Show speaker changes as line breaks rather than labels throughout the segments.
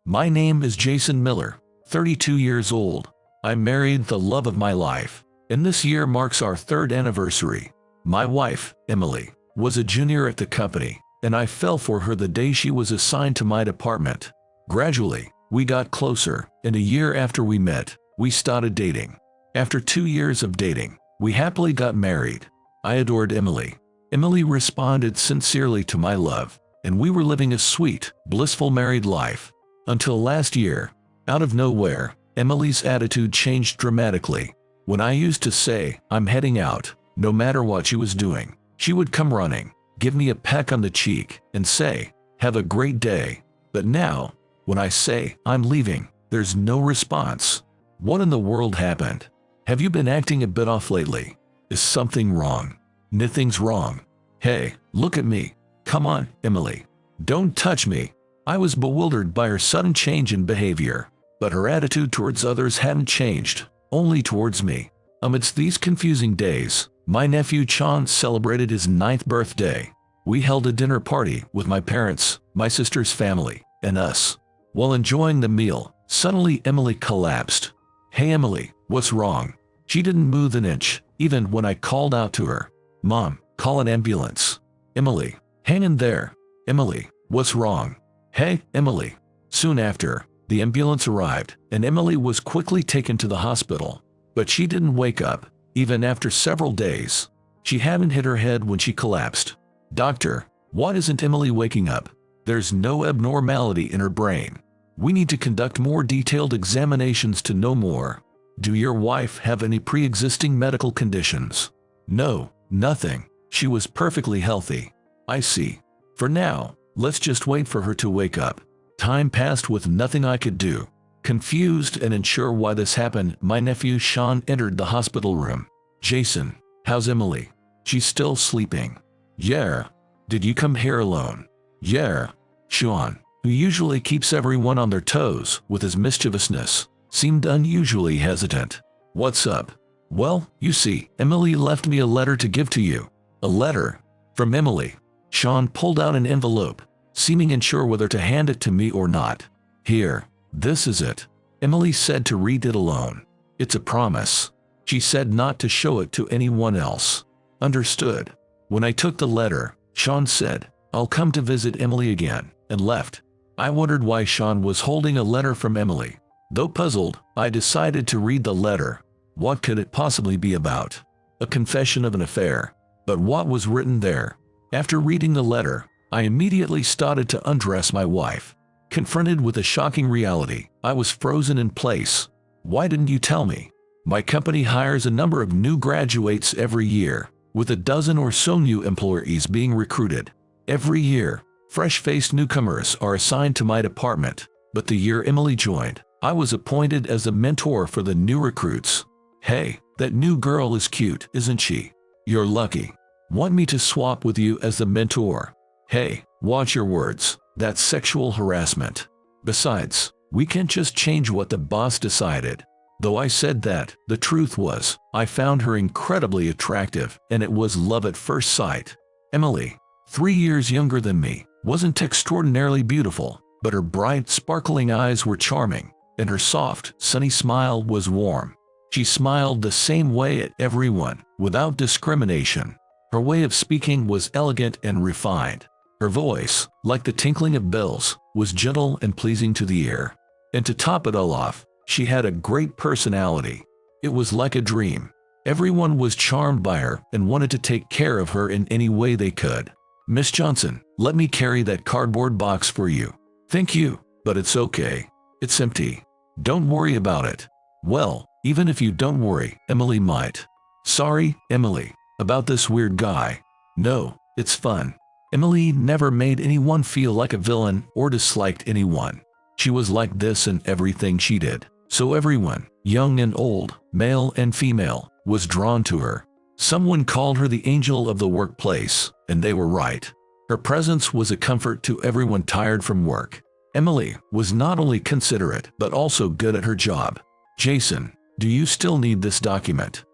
My name is Jason Miller, 32 years old. I married the love of my life, and this year marks our 3rd anniversary. My wife, Emily, was a junior at the company, and I fell for her the day she was assigned to my department. Gradually, we got closer, and a year after we met, we started dating. After 2 years of dating, we happily got married. I adored Emily. Emily responded sincerely to my love, and we were living a sweet, blissful married life. Until last year, out of nowhere, Emily's attitude changed dramatically. When I used to say, "I'm heading out," no matter what she was doing, she would come running, give me a peck on the cheek, and say, "Have a great day." But now, when I say, "I'm leaving," there's no response. What in the world happened? Have you been acting a bit off lately? Is something wrong? Nothing's wrong. Hey, look at me. Come on, Emily. Don't touch me. I was bewildered by her sudden change in behavior, but her attitude towards others hadn't changed, only towards me. Amidst these confusing days, my nephew Sean celebrated his 9th birthday. We held a dinner party with my parents, my sister's family, and us. While enjoying the meal, suddenly Emily collapsed. "Hey Emily, what's wrong?" She didn't move an inch, even when I called out to her. "Mom, call an ambulance." "Emily, hang in there." "Emily, what's wrong?" "Hey, Emily." Soon after, the ambulance arrived, and Emily was quickly taken to the hospital. But she didn't wake up, even after several days. She hadn't hit her head when she collapsed. "Doctor, why isn't Emily waking up? There's no abnormality in her brain. We need to conduct more detailed examinations to know more." "Do your wife have any pre-existing medical conditions?" "No, nothing. She was perfectly healthy." "I see. For now, let's just wait for her to wake up." Time passed with nothing I could do. Confused and unsure why this happened, my nephew Sean entered the hospital room. "Jason, how's Emily?" "She's still sleeping." "Yeah. Did you come here alone?" "Yeah." Sean, who usually keeps everyone on their toes with his mischievousness, seemed unusually hesitant. "What's up?" "Well, you see, Emily left me a letter to give to you." "A letter? From Emily?" Sean pulled out an envelope, seeming unsure whether to hand it to me or not. "Here, this is it." Emily said to read it alone. "It's a promise." She said not to show it to anyone else. "Understood." When I took the letter, Sean said, "I'll come to visit Emily again," and left. I wondered why Sean was holding a letter from Emily. Though puzzled, I decided to read the letter. What could it possibly be about? A confession of an affair. But what was written there? After reading the letter, I immediately started to undress my wife. Confronted with a shocking reality, I was frozen in place. "Why didn't you tell me?" My company hires a number of new graduates every year, with a dozen or so new employees being recruited. Every year, fresh-faced newcomers are assigned to my department, but the year Emily joined, I was appointed as the mentor for the new recruits. "Hey, that new girl is cute, isn't she? You're lucky. Want me to swap with you as the mentor?" "Hey, watch your words. That's sexual harassment. Besides, we can't just change what the boss decided." Though I said that, the truth was, I found her incredibly attractive, and it was love at first sight. Emily, 3 years younger than me, wasn't extraordinarily beautiful, but her bright, sparkling eyes were charming, and her soft, sunny smile was warm. She smiled the same way at everyone, without discrimination. Her way of speaking was elegant and refined. Her voice, like the tinkling of bells, was gentle and pleasing to the ear. And to top it all off, she had a great personality. It was like a dream. Everyone was charmed by her and wanted to take care of her in any way they could. "Miss Johnson, let me carry that cardboard box for you." "Thank you, but it's okay. It's empty." "Don't worry about it." "Well, even if you don't worry, Emily might." "Sorry, Emily, about this weird guy." "No, it's fun." Emily never made anyone feel like a villain or disliked anyone. She was like this in everything she did, so everyone, young and old, male and female, was drawn to her. Someone called her the angel of the workplace, and they were right. Her presence was a comfort to everyone tired from work. Emily was not only considerate but also good at her job. "Jason, do you still need this document?"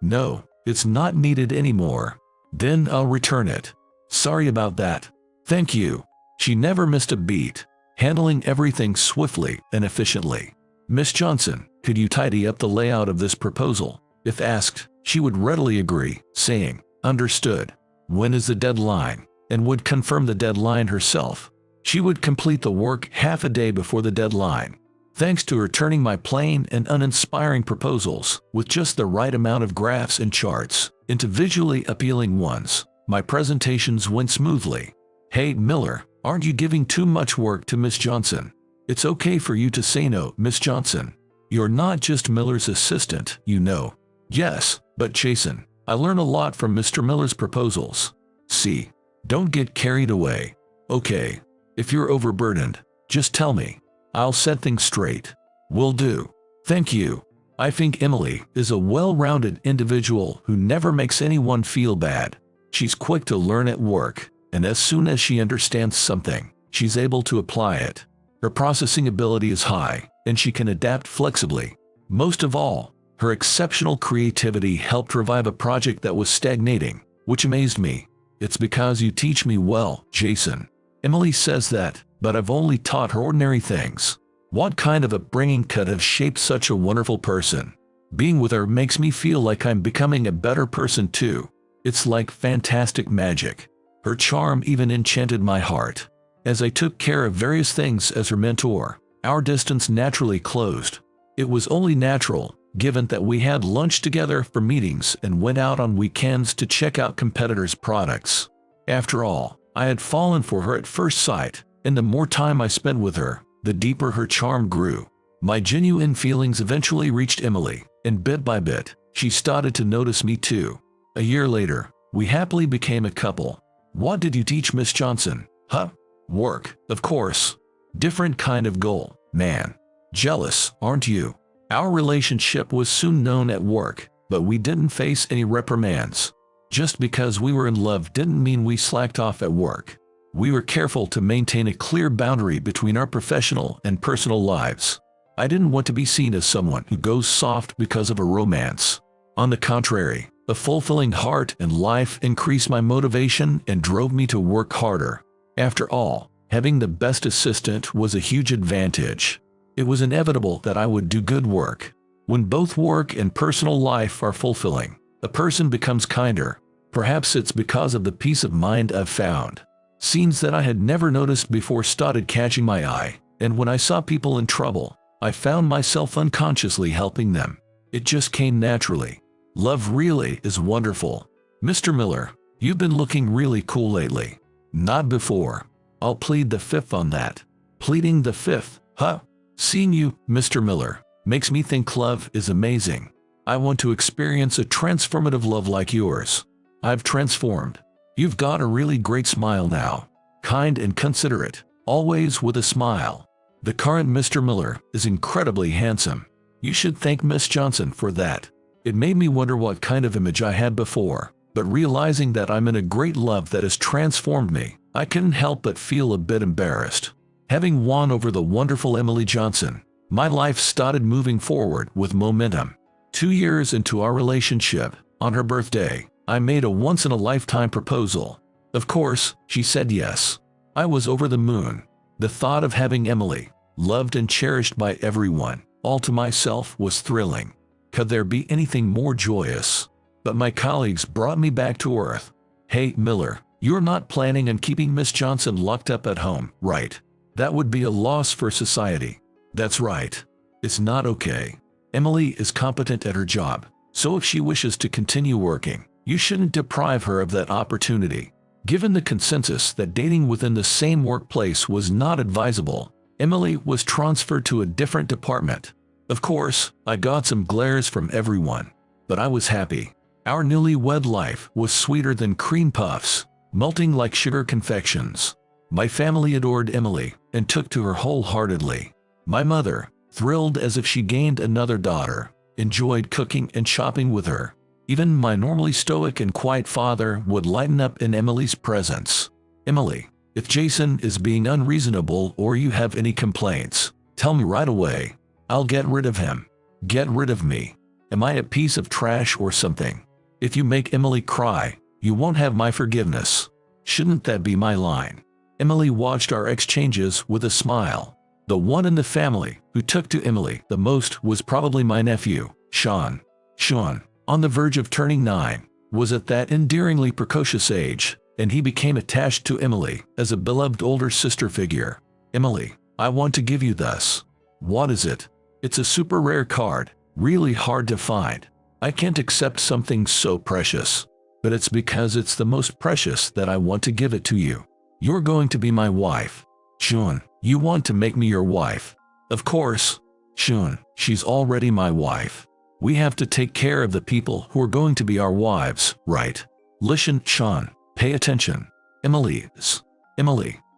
No, it's not needed anymore." "Then I'll return it." "Sorry about that." "Thank you." She never missed a beat. handling everything swiftly and efficiently. Miss Johnson, could you tidy up the layout of this proposal? If asked, she would readily agree, saying, understood. When is the deadline? And would confirm the deadline herself. She would complete the work half a day before the deadline. Thanks to her turning my plain and uninspiring proposals, with just the right amount of graphs and charts, into visually appealing ones, my presentations went smoothly. Hey, Miller, aren't you giving too much work to Miss Johnson? It's okay for you to say no, Miss Johnson. You're not just Miller's assistant, you know. Yes, but Jason, I learn a lot from Mr. Miller's proposals. See, don't get carried away. Okay, if you're overburdened, just tell me. I'll set things straight. Will do. Thank you. I think Emily is a well-rounded individual who never makes anyone feel bad. She's quick to learn at work, and as soon as she understands something, she's able to apply it. Her processing ability is high, and she can adapt flexibly. Most of all, her exceptional creativity helped revive a project that was stagnating, which amazed me. It's because you teach me well, Jason. Emily says that, but I've only taught her ordinary things. What kind of upbringing could have shaped such a wonderful person? Being with her makes me feel like I'm becoming a better person too. It's like fantastic magic. Her charm even enchanted my heart. As I took care of various things as her mentor, our distance naturally closed. It was only natural, given that we had lunch together for meetings and went out on weekends to check out competitors' products. After all, I had fallen for her at first sight, and the more time I spent with her, the deeper her charm grew. My genuine feelings eventually reached Emily, and bit by bit, she started to notice me too. A year later, we happily became a couple. What did you teach Miss Johnson? Huh? Work, of course. Different kind of goal, man. Jealous, aren't you? Our relationship was soon known at work, but we didn't face any reprimands. Just because we were in love didn't mean we slacked off at work. We were careful to maintain a clear boundary between our professional and personal lives. I didn't want to be seen as someone who goes soft because of a romance. On the contrary, a fulfilling heart and life increased my motivation and drove me to work harder. After all, having the best assistant was a huge advantage. It was inevitable that I would do good work. When both work and personal life are fulfilling, a person becomes kinder. Perhaps it's because of the peace of mind I've found. Scenes that I had never noticed before started catching my eye, and when I saw people in trouble, I found myself unconsciously helping them. It just came naturally. Love really is wonderful. Mr. Miller, you've been looking really cool lately. Not before. I'll plead the fifth on that. Pleading the fifth, huh? Seeing you, Mr. Miller, makes me think love is amazing. I want to experience a transformative love like yours. I've transformed. You've got a really great smile now. Kind and considerate, always with a smile. The current Mr. Miller is incredibly handsome. You should thank Miss Johnson for that. It made me wonder what kind of image I had before, but realizing that I'm in a great love that has transformed me, I couldn't help but feel a bit embarrassed. Having won over the wonderful Emily Johnson, my life started moving forward with momentum. 2 years into our relationship, on her birthday, I made a once-in-a-lifetime proposal. Of course, she said yes. I was over the moon. The thought of having Emily, loved and cherished by everyone, all to myself was thrilling. Could there be anything more joyous? But my colleagues brought me back to earth. Hey, Miller, you're not planning on keeping Miss Johnson locked up at home, right? That would be a loss for society. That's right. It's not okay. Emily is competent at her job, so if she wishes to continue working, you shouldn't deprive her of that opportunity. Given the consensus that dating within the same workplace was not advisable, Emily was transferred to a different department. Of course, I got some glares from everyone, but I was happy. Our newlywed life was sweeter than cream puffs, melting like sugar confections. My family adored Emily and took to her wholeheartedly. My mother, thrilled as if she gained another daughter, enjoyed cooking and shopping with her. Even my normally stoic and quiet father would lighten up in Emily's presence. Emily, if Jason is being unreasonable or you have any complaints, tell me right away. I'll get rid of him. Get rid of me. Am I a piece of trash or something? If you make Emily cry, you won't have my forgiveness. Shouldn't that be my line? Emily watched our exchanges with a smile. The one in the family who took to Emily the most was probably my nephew, Sean. Sean, on the verge of turning 9, was at that endearingly precocious age, and he became attached to Emily as a beloved older sister figure. Emily, I want to give you this. What is it? It's a super rare card, really hard to find. I can't accept something so precious. But it's because it's the most precious that I want to give it to you. You're going to be my wife. Sean, you want to make me your wife? Of course. Sean, she's already my wife. We have to take care of the people who are going to be our wives, right? Listen, Sean, pay attention. Emily,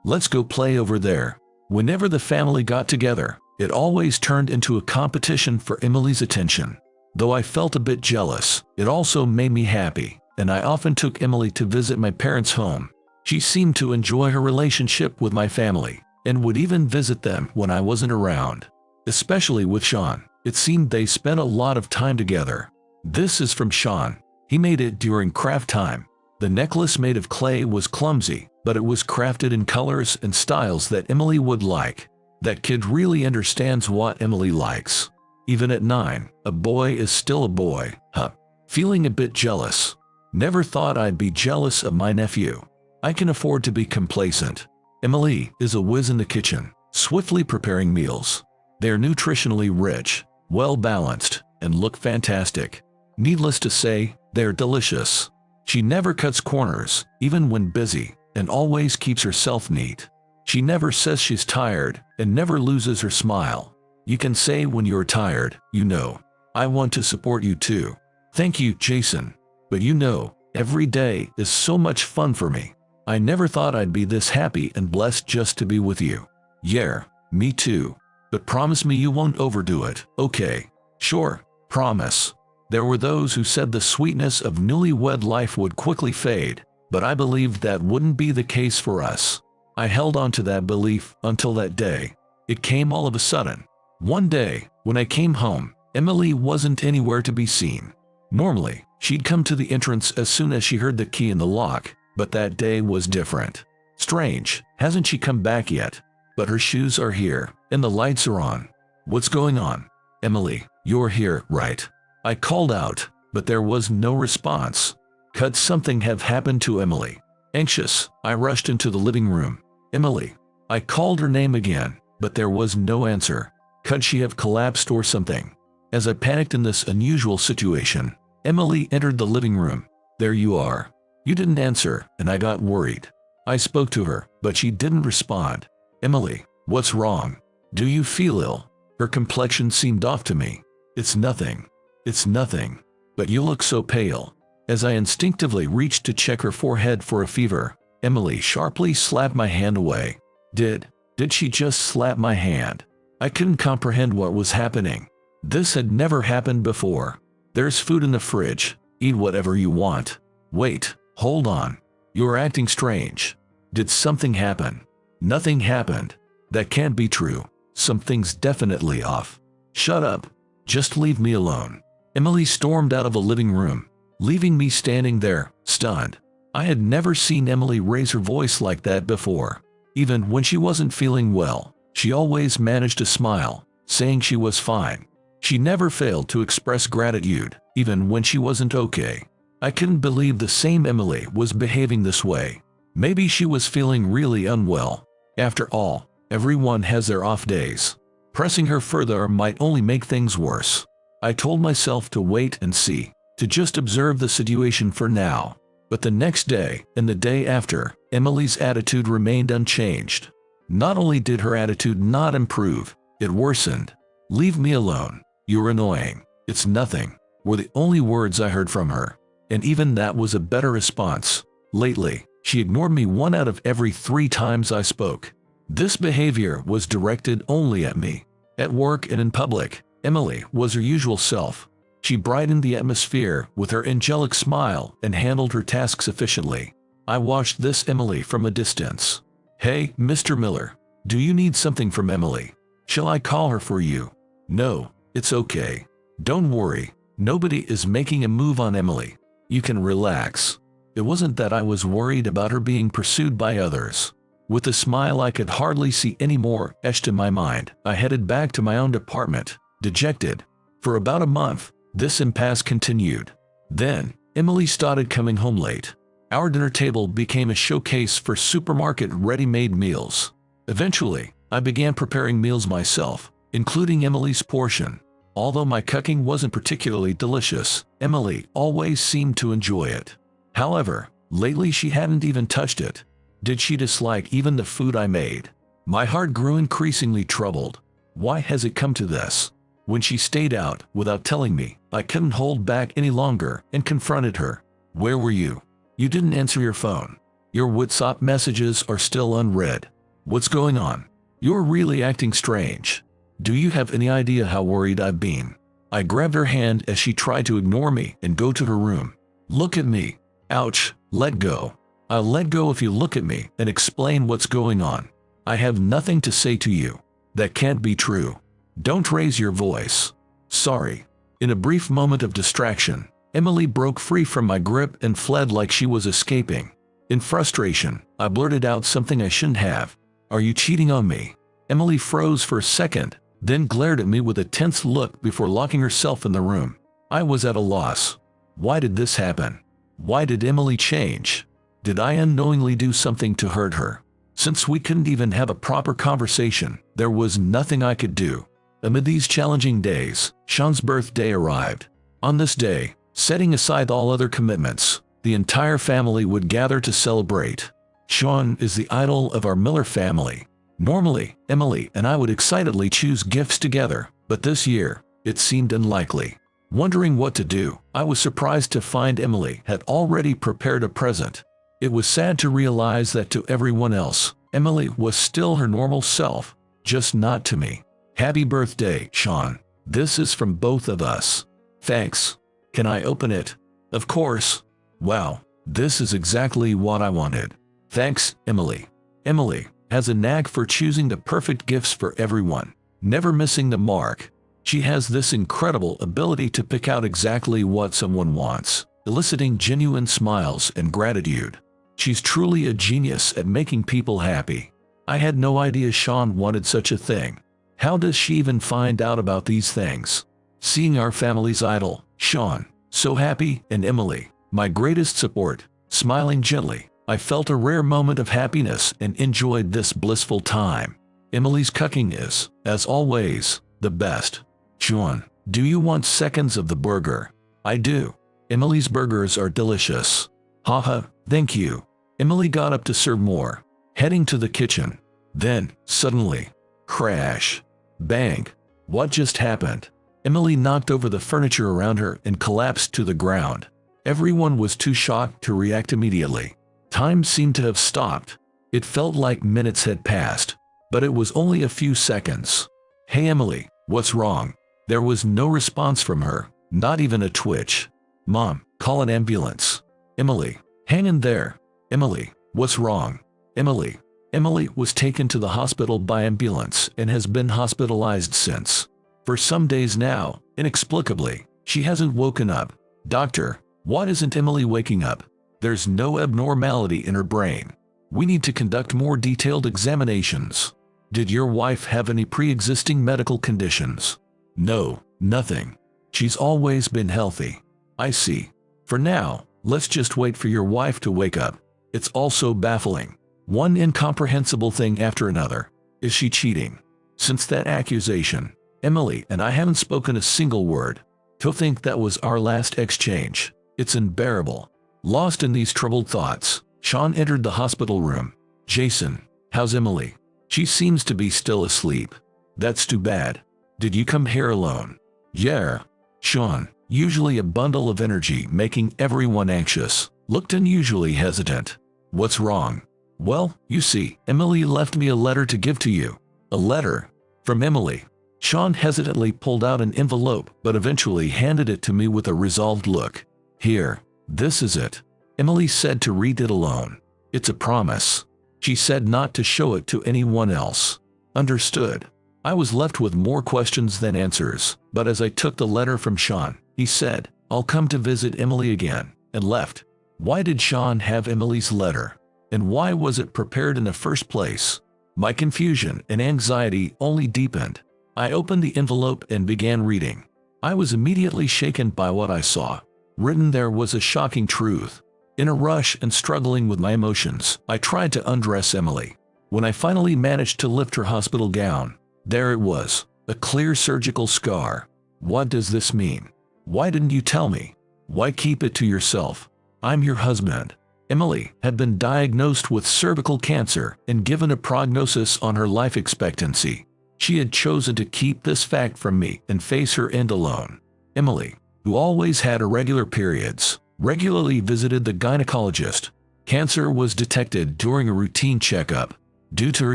let's go play over there. Whenever the family got together, it always turned into a competition for Emily's attention. Though I felt a bit jealous, it also made me happy, and I often took Emily to visit my parents' home. She seemed to enjoy her relationship with my family, and would even visit them when I wasn't around. Especially with Sean, it seemed they spent a lot of time together. This is from Sean. He made it during craft time. The necklace made of clay was clumsy, but it was crafted in colors and styles that Emily would like. That kid really understands what Emily likes. Even at 9, a boy is still a boy, huh? Feeling a bit jealous. Never thought I'd be jealous of my nephew. I can afford to be complacent. Emily is a whiz in the kitchen, swiftly preparing meals. They're nutritionally rich, well-balanced, and look fantastic. Needless to say, they're delicious. She never cuts corners, even when busy, and always keeps herself neat. She never says she's tired, and never loses her smile. You can say when you're tired, you know. I want to support you too. Thank you, Jason. But you know, every day is so much fun for me. I never thought I'd be this happy and blessed just to be with you. Yeah, me too. But promise me you won't overdo it, okay? Sure, promise. There were those who said the sweetness of newlywed life would quickly fade, but I believed that wouldn't be the case for us. I held on to that belief until that day. It came all of a sudden. One day, when I came home, Emily wasn't anywhere to be seen. Normally, she'd come to the entrance as soon as she heard the key in the lock, but that day was different. Strange, hasn't she come back yet? But her shoes are here, and the lights are on. What's going on? Emily, you're here, right? I called out, but there was no response. Could something have happened to Emily? Anxious, I rushed into the living room. Emily. I called her name again, but there was no answer. Could she have collapsed or something? As I panicked in this unusual situation, Emily entered the living room. There you are. You didn't answer, and I got worried. I spoke to her, but she didn't respond. Emily, what's wrong? Do you feel ill? Her complexion seemed off to me. It's nothing. It's nothing. But you look so pale. As I instinctively reached to check her forehead for a fever, Emily sharply slapped my hand away. Did she just slap my hand? I couldn't comprehend what was happening. This had never happened before. There's food in the fridge. Eat whatever you want. Wait, hold on. You're acting strange. Did something happen? Nothing happened. That can't be true. Something's definitely off. Shut up. Just leave me alone. Emily stormed out of the living room, leaving me standing there, stunned. I had never seen Emily raise her voice like that before. Even when she wasn't feeling well, she always managed to smile, saying she was fine. She never failed to express gratitude, even when she wasn't okay. I couldn't believe the same Emily was behaving this way. Maybe she was feeling really unwell. After all, everyone has their off days. Pressing her further might only make things worse. I told myself to wait and see, to just observe the situation for now. But the next day, and the day after, Emily's attitude remained unchanged. Not only did her attitude not improve, it worsened. Leave me alone. You're annoying. It's nothing, were the only words I heard from her. And even that was a better response. Lately, she ignored me 1 out of every 3 times I spoke. This behavior was directed only at me. At work and in public, Emily was her usual self. She brightened the atmosphere with her angelic smile and handled her tasks efficiently. I watched this Emily from a distance. Hey, Mr. Miller, do you need something from Emily? Shall I call her for you? No, it's okay. Don't worry, nobody is making a move on Emily. You can relax. It wasn't that I was worried about her being pursued by others. With a smile I could hardly see anymore etched in my mind, I headed back to my own apartment, dejected. For about a month, this impasse continued. Then, Emily started coming home late. Our dinner table became a showcase for supermarket ready-made meals. Eventually, I began preparing meals myself, including Emily's portion. Although my cooking wasn't particularly delicious, Emily always seemed to enjoy it. However, lately she hadn't even touched it. Did she dislike even the food I made? My heart grew increasingly troubled. Why has it come to this? When she stayed out without telling me, I couldn't hold back any longer and confronted her. Where were you? You didn't answer your phone. Your WhatsApp messages are still unread. What's going on? You're really acting strange. Do you have any idea how worried I've been? I grabbed her hand as she tried to ignore me and go to her room. Look at me. Ouch, let go. I'll let go if you look at me and explain what's going on. I have nothing to say to you. That can't be true. Don't raise your voice. Sorry. In a brief moment of distraction, Emily broke free from my grip and fled like she was escaping. In frustration, I blurted out something I shouldn't have. Are you cheating on me? Emily froze for a second, then glared at me with a tense look before locking herself in the room. I was at a loss. Why did this happen? Why did Emily change? Did I unknowingly do something to hurt her? Since we couldn't even have a proper conversation, there was nothing I could do. Amid these challenging days, Sean's birthday arrived. On this day, setting aside all other commitments, the entire family would gather to celebrate. Sean is the idol of our Miller family. Normally, Emily and I would excitedly choose gifts together, but this year, it seemed unlikely. Wondering what to do, I was surprised to find Emily had already prepared a present. It was sad to realize that to everyone else, Emily was still her normal self, just not to me. Happy birthday, Sean. This is from both of us. Thanks. Can I open it? Of course. Wow, this is exactly what I wanted. Thanks, Emily. Emily has a knack for choosing the perfect gifts for everyone, never missing the mark. She has this incredible ability to pick out exactly what someone wants, eliciting genuine smiles and gratitude. She's truly a genius at making people happy. I had no idea Sean wanted such a thing. How does she even find out about these things? Seeing our family's idol, Sean, so happy, and Emily, my greatest support, smiling gently, I felt a rare moment of happiness and enjoyed this blissful time. Emily's cooking is, as always, the best. Sean, do you want seconds of the burger? I do. Emily's burgers are delicious. Haha, thank you. Emily got up to serve more, heading to the kitchen. Then, suddenly, crash. Bang. What just happened? Emily knocked over the furniture around her and collapsed to the ground. Everyone was too shocked to react immediately. Time seemed to have stopped. It felt like minutes had passed, but it was only a few seconds. Hey Emily, what's wrong? There was no response from her, not even a twitch. Mom, call an ambulance. Emily, hang in there. Emily, what's wrong? Emily. Emily was taken to the hospital by ambulance and has been hospitalized since. For some days now, inexplicably, she hasn't woken up. Doctor, why isn't Emily waking up? There's no abnormality in her brain. We need to conduct more detailed examinations. Did your wife have any pre-existing medical conditions? No, nothing. She's always been healthy. I see. For now, let's just wait for your wife to wake up. It's also baffling. One incomprehensible thing after another. Is she cheating? Since that accusation, Emily and I haven't spoken a single word. To think that was our last exchange. It's unbearable. Lost in these troubled thoughts, Sean entered the hospital room. Jason, how's Emily? She seems to be still asleep. That's too bad. Did you come here alone? Yeah. Sean, usually a bundle of energy making everyone anxious, looked unusually hesitant. What's wrong? Well, you see, Emily left me a letter to give to you. A letter? From Emily. Sean hesitantly pulled out an envelope but eventually handed it to me with a resolved look. Here, this is it. Emily said to read it alone. It's a promise. She said not to show it to anyone else. Understood. I was left with more questions than answers, but as I took the letter from Sean, he said, I'll come to visit Emily again, and left. Why did Sean have Emily's letter? And why was it prepared in the first place? My confusion and anxiety only deepened. I opened the envelope and began reading. I was immediately shaken by what I saw. Written there was a shocking truth. In a rush and struggling with my emotions, I tried to undress Emily. When I finally managed to lift her hospital gown, there it was, a clear surgical scar. What does this mean? Why didn't you tell me? Why keep it to yourself? I'm your husband. Emily had been diagnosed with cervical cancer and given a prognosis on her life expectancy. She had chosen to keep this fact from me and face her end alone. Emily, who always had irregular periods, regularly visited the gynecologist. Cancer was detected during a routine checkup. Due to her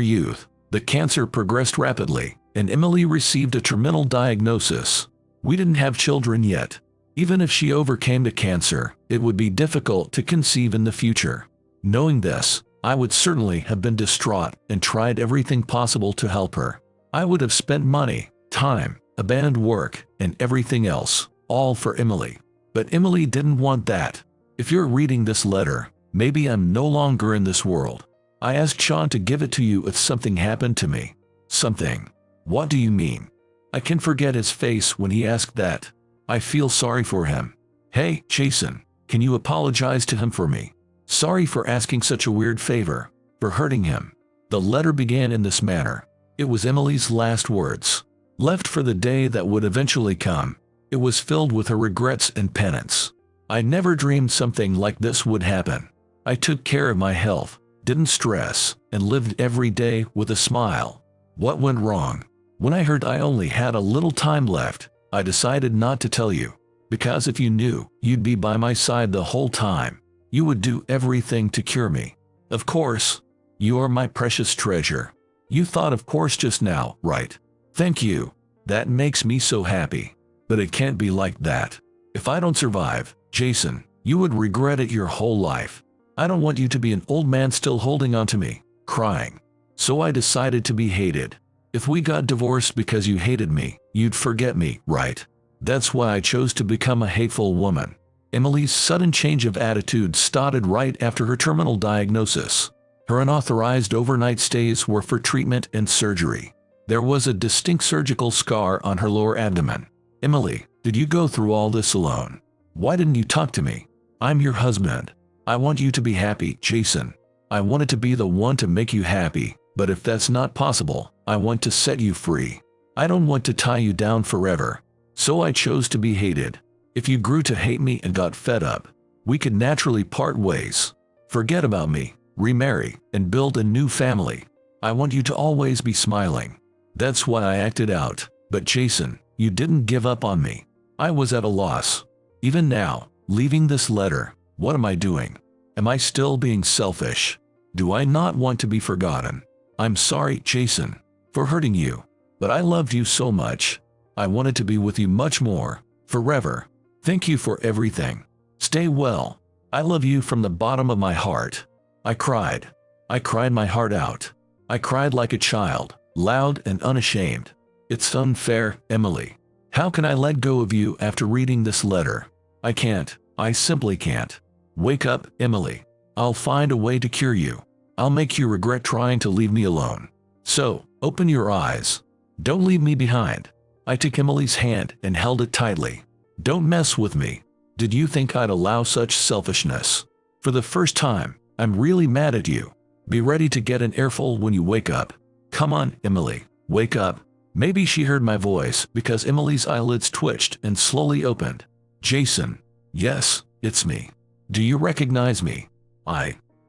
youth, the cancer progressed rapidly, and Emily received a terminal diagnosis. We didn't have children yet. Even if she overcame the cancer, it would be difficult to conceive in the future. Knowing this, I would certainly have been distraught and tried everything possible to help her. I would have spent money, time, abandoned work, and everything else, all for Emily. But Emily didn't want that. If you're reading this letter, maybe I'm no longer in this world. I asked Sean to give it to you if something happened to me. Something. What do you mean? I can forget his face when he asked that. I feel sorry for him. Hey, Jason, can you apologize to him for me? Sorry for asking such a weird favor, for hurting him. The letter began in this manner. It was Emily's last words, left for the day that would eventually come. It was filled with her regrets and penance. I never dreamed something like this would happen. I took care of my health, didn't stress, and lived every day with a smile. What went wrong? When I heard I only had a little time left, I decided not to tell you, because if you knew, you'd be by my side the whole time. You would do everything to cure me. Of course, you are my precious treasure. You thought of course just now, right? Thank you. That makes me so happy. But it can't be like that. If I don't survive, Jason, you would regret it your whole life. I don't want you to be an old man still holding on to me, crying. So I decided to be hated. If we got divorced because you hated me, you'd forget me, right? That's why I chose to become a hateful woman. Emily's sudden change of attitude started right after her terminal diagnosis. Her unauthorized overnight stays were for treatment and surgery. There was a distinct surgical scar on her lower abdomen. Emily, did you go through all this alone? Why didn't you talk to me? I'm your husband. I want you to be happy, Jason. I wanted to be the one to make you happy, but if that's not possible, I want to set you free. I don't want to tie you down forever. So I chose to be hated. If you grew to hate me and got fed up, we could naturally part ways. Forget about me, remarry, and build a new family. I want you to always be smiling. That's why I acted out. But Jason, you didn't give up on me. I was at a loss. Even now, leaving this letter, what am I doing? Am I still being selfish? Do I not want to be forgotten? I'm sorry, Jason, for hurting you. But I loved you so much. I wanted to be with you much more, forever. Thank you for everything. Stay well. I love you from the bottom of my heart. I cried. I cried my heart out. I cried like a child, loud and unashamed. It's unfair, Emily. How can I let go of you after reading this letter? I can't. I simply can't. Wake up, Emily. I'll find a way to cure you. I'll make you regret trying to leave me alone. So, open your eyes. Don't leave me behind. I took Emily's hand and held it tightly. Don't mess with me. Did you think I'd allow such selfishness? For the first time, I'm really mad at you. Be ready to get an earful when you wake up. Come on, Emily. Wake up. Maybe she heard my voice because Emily's eyelids twitched and slowly opened. Jason. Yes, it's me. Do you recognize me?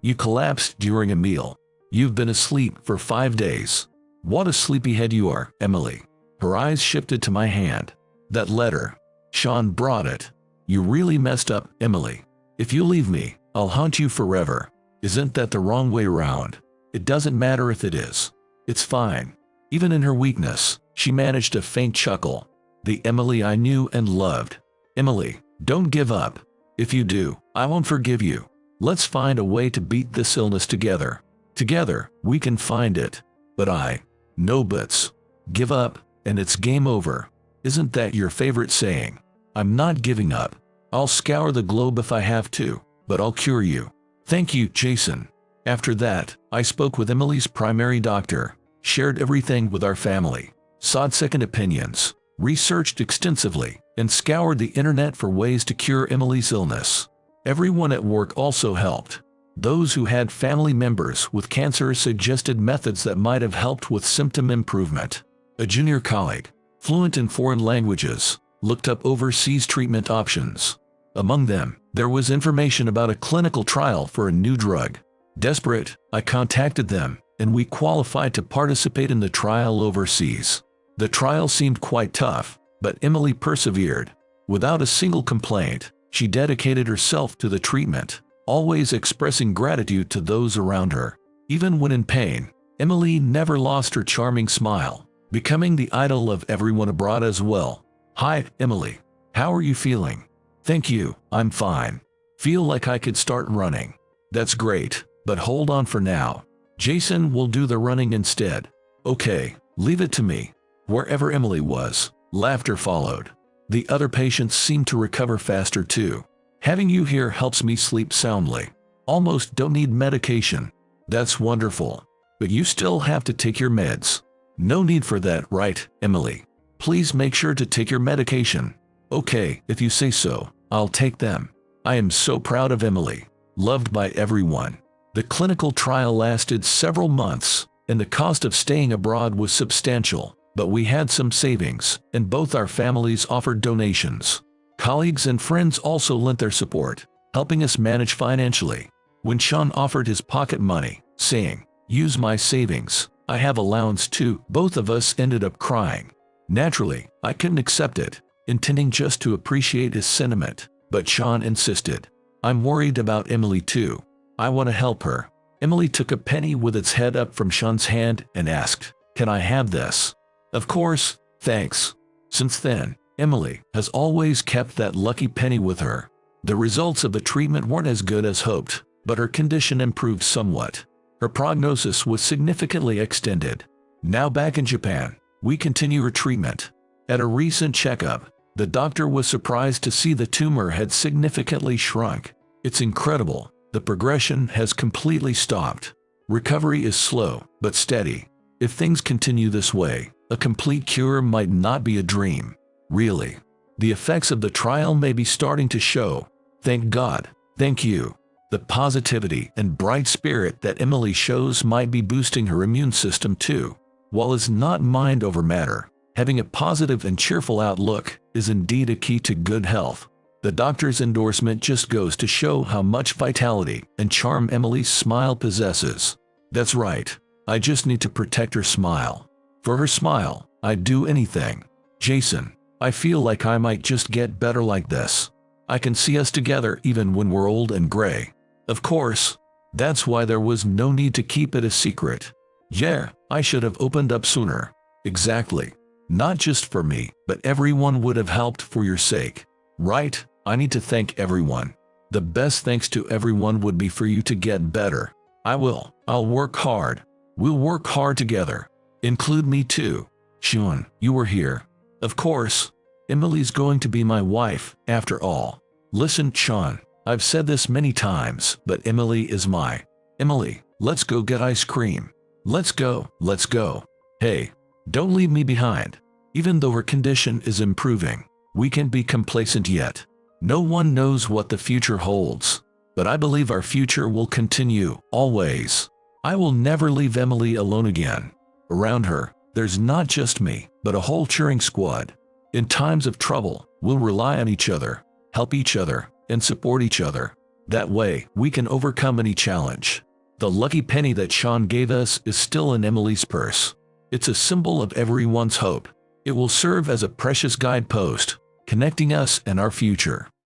You collapsed during a meal. You've been asleep for 5 days. What a sleepyhead you are, Emily. Her eyes shifted to my hand. That letter. Sean brought it. You really messed up, Emily. If you leave me, I'll haunt you forever. Isn't that the wrong way around? It doesn't matter if it is. It's fine. Even in her weakness, she managed a faint chuckle. The Emily I knew and loved. Emily, don't give up. If you do, I won't forgive you. Let's find a way to beat this illness together. Together, we can find it. But no buts. Give up, and it's game over. Isn't that your favorite saying? I'm not giving up. I'll scour the globe if I have to, but I'll cure you. Thank you, Jason. After that, I spoke with Emily's primary doctor, shared everything with our family, sought second opinions, researched extensively, and scoured the internet for ways to cure Emily's illness. Everyone at work also helped. Those who had family members with cancer suggested methods that might have helped with symptom improvement. A junior colleague, fluent in foreign languages, looked up overseas treatment options. Among them, there was information about a clinical trial for a new drug. Desperate, I contacted them, and we qualified to participate in the trial overseas. The trial seemed quite tough, but Emily persevered. Without a single complaint, she dedicated herself to the treatment, always expressing gratitude to those around her. Even when in pain, Emily never lost her charming smile, becoming the idol of everyone abroad as well. "Hi, Emily. How are you feeling?" "Thank you, I'm fine. Feel like I could start running." "That's great, but hold on for now. Jason will do the running instead." "Okay, leave it to me." Wherever Emily was, laughter followed. The other patients seemed to recover faster too. "Having you here helps me sleep soundly. Almost don't need medication." "That's wonderful. But you still have to take your meds." "No need for that, right, Emily? Please make sure to take your medication." "Okay, if you say so, I'll take them." I am so proud of Emily, loved by everyone. The clinical trial lasted several months, and the cost of staying abroad was substantial, but we had some savings, and both our families offered donations. Colleagues and friends also lent their support, helping us manage financially. When Sean offered his pocket money, saying, "Use my savings, I have allowance too," both of us ended up crying. Naturally, I couldn't accept it, intending just to appreciate his sentiment, but Sean insisted. "I'm worried about Emily too. I want to help her." Emily took a penny with its head up from Sean's hand and asked, "Can I have this?" "Of course, thanks." Since then, Emily has always kept that lucky penny with her. The results of the treatment weren't as good as hoped, but her condition improved somewhat. Her prognosis was significantly extended. Now back in Japan, we continue her treatment. At a recent checkup, the doctor was surprised to see the tumor had significantly shrunk. "It's incredible. The progression has completely stopped. Recovery is slow, but steady. If things continue this way, a complete cure might not be a dream." Really. The effects of the trial may be starting to show. Thank God. Thank you. The positivity and bright spirit that Emily shows might be boosting her immune system too. While it's not mind over matter, having a positive and cheerful outlook is indeed a key to good health. The doctor's endorsement just goes to show how much vitality and charm Emily's smile possesses. That's right. I just need to protect her smile. For her smile, I'd do anything. Jason, I feel like I might just get better like this. I can see us together even when we're old and gray. Of course. That's why there was no need to keep it a secret. Yeah, I should have opened up sooner. Exactly. Not just for me, but everyone would have helped for your sake. Right? I need to thank everyone. The best thanks to everyone would be for you to get better. I will. I'll work hard. We'll work hard together. Include me too. Sean, you were here. Of course. Emily's going to be my wife, after all. Listen, Sean, I've said this many times, but Emily is my. Emily, let's go get ice cream. Let's go, let's go. Hey, don't leave me behind. Even though her condition is improving, we can't be complacent yet. No one knows what the future holds, but I believe our future will continue, always. I will never leave Emily alone again. Around her, there's not just me, but a whole cheering squad. In times of trouble, we'll rely on each other, help each other, and support each other. That way, we can overcome any challenge. The lucky penny that Sean gave us is still in Emily's purse. It's a symbol of everyone's hope. It will serve as a precious guidepost, connecting us and our future.